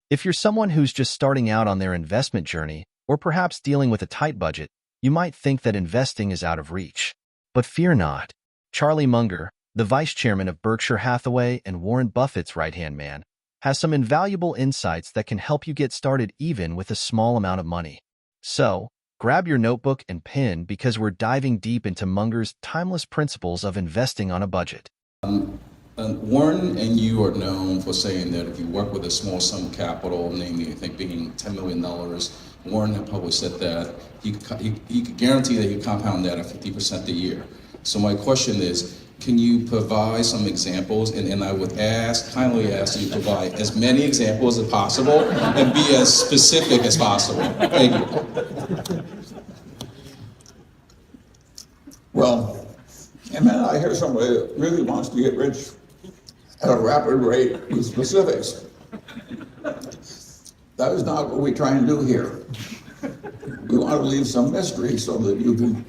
If you're someone who's just starting out on their investment journey, or perhaps dealing with a tight budget, you might think that investing is out of reach. But fear not. Charlie Munger, the vice chairman of Berkshire Hathaway and Warren Buffett's right-hand man, has some invaluable insights that can help you get started even with a small amount of money. So, grab your notebook and pen because we're diving deep into Munger's timeless principles of investing on a budget. Warren and you are known for saying that if you work with a small sum of capital, namely I think being $10 million, Warren had published that he could guarantee that you compound that at 50% a year. So my question is, can you provide some examples? And I would kindly ask that you provide as many examples as possible and be as specific as possible. Thank you. Well, and then I hear somebody that really wants to get rich at a rapid rate with specifics. That is not what we try and do here. We want to leave some mystery so that you can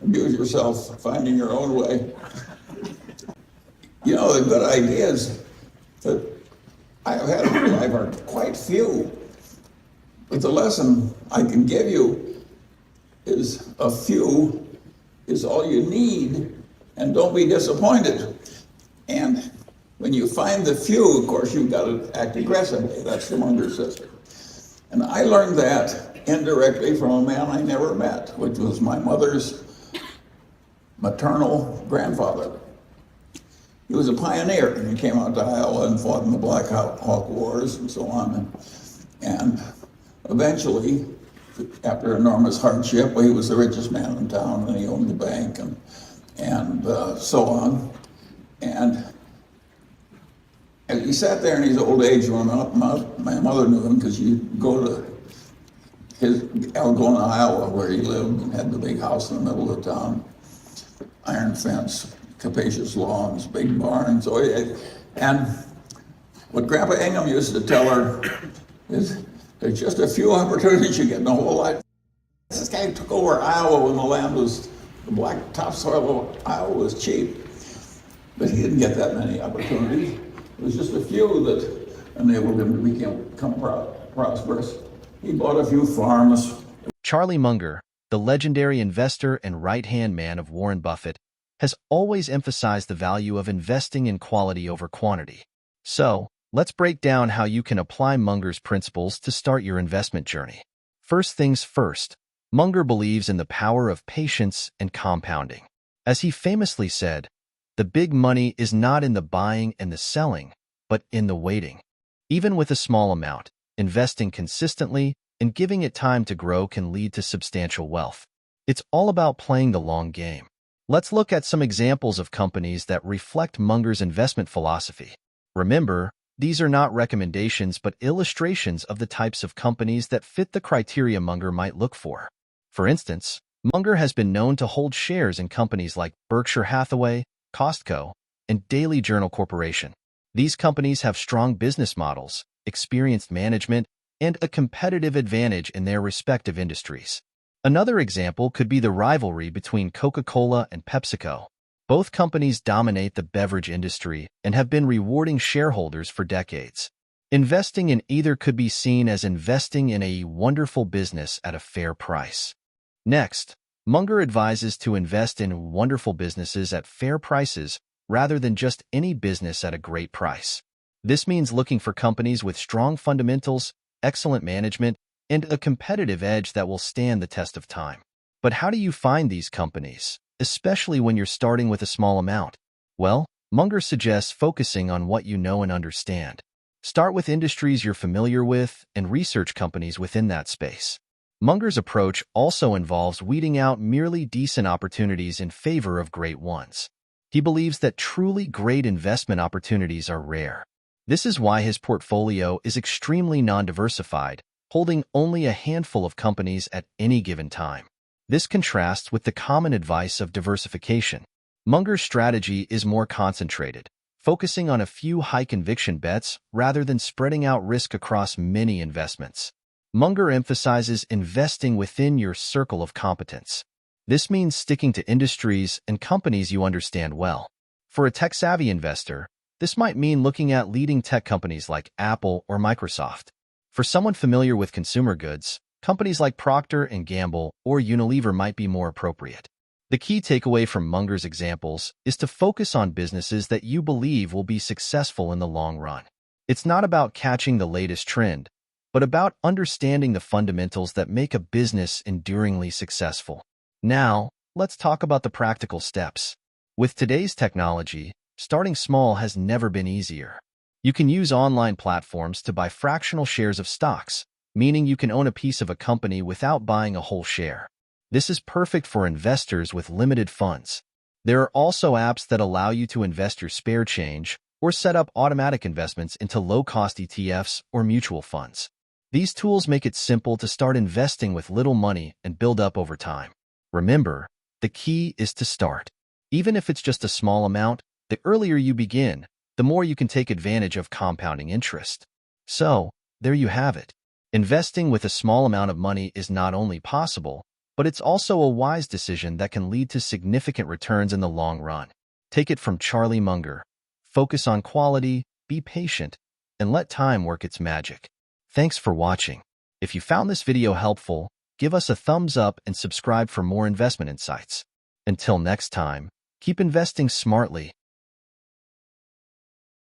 amuse yourself finding your own way. You know, the good ideas that I have had in my life are quite few. But the lesson I can give you is a few is all you need, and don't be disappointed. And when you find the few, of course, you've got to act aggressively. That's the Munger system. And I learned that indirectly from a man I never met, which was my mother's maternal grandfather. He was a pioneer, and he came out to Iowa and fought in the Black Hawk Wars and so on. And eventually, after enormous hardship, well, he was the richest man in town, and he owned the bank and so on. And he sat there in his old age when my mother knew him, because she'd go to his Algona, Iowa, where he lived and had the big house in the middle of town, iron fence, capacious lawns, big barns. And what Grandpa Ingham used to tell her is, there's just a few opportunities you get in a whole lot. This guy took over Iowa when the black topsoil of Iowa was cheap. But he didn't get that many opportunities. It was just a few that enabled him to become prosperous. He bought a few farms. Charlie Munger, the legendary investor and right-hand man of Warren Buffett, has always emphasized the value of investing in quality over quantity. So, let's break down how you can apply Munger's principles to start your investment journey. First things first, Munger believes in the power of patience and compounding. As he famously said, the big money is not in the buying and the selling, but in the waiting. Even with a small amount, investing consistently and giving it time to grow can lead to substantial wealth. It's all about playing the long game. Let's look at some examples of companies that reflect Munger's investment philosophy. Remember, these are not recommendations but illustrations of the types of companies that fit the criteria Munger might look for. For instance, Munger has been known to hold shares in companies like Berkshire Hathaway, Costco, and Daily Journal Corporation. These companies have strong business models, experienced management, and a competitive advantage in their respective industries. Another example could be the rivalry between Coca-Cola and PepsiCo. Both companies dominate the beverage industry and have been rewarding shareholders for decades. Investing in either could be seen as investing in a wonderful business at a fair price. Next, Munger advises to invest in wonderful businesses at fair prices rather than just any business at a great price. This means looking for companies with strong fundamentals, excellent management, and a competitive edge that will stand the test of time. But how do you find these companies, especially when you're starting with a small amount? Well, Munger suggests focusing on what you know and understand. Start with industries you're familiar with and research companies within that space. Munger's approach also involves weeding out merely decent opportunities in favor of great ones. He believes that truly great investment opportunities are rare. This is why his portfolio is extremely non-diversified, holding only a handful of companies at any given time. This contrasts with the common advice of diversification. Munger's strategy is more concentrated, focusing on a few high-conviction bets rather than spreading out risk across many investments. Munger emphasizes investing within your circle of competence. This means sticking to industries and companies you understand well. For a tech-savvy investor, This might mean looking at leading tech companies like Apple or Microsoft. For someone familiar with consumer goods, companies like Procter & Gamble or Unilever might be more appropriate. The key takeaway from Munger's examples is to focus on businesses that you believe will be successful in the long run. It's not about catching the latest trend, but about understanding the fundamentals that make a business enduringly successful. Now, let's talk about the practical steps. With today's technology, starting small has never been easier. You can use online platforms to buy fractional shares of stocks, meaning you can own a piece of a company without buying a whole share. This is perfect for investors with limited funds. There are also apps that allow you to invest your spare change or set up automatic investments into low-cost ETFs or mutual funds. These tools make it simple to start investing with little money and build up over time. Remember, the key is to start. Even if it's just a small amount, the earlier you begin, the more you can take advantage of compounding interest. So, there you have it. Investing with a small amount of money is not only possible, but it's also a wise decision that can lead to significant returns in the long run. Take it from Charlie Munger. Focus on quality, be patient, and let time work its magic. Thanks for watching. If you found this video helpful, give us a thumbs up and subscribe for more investment insights. Until next time, keep investing smartly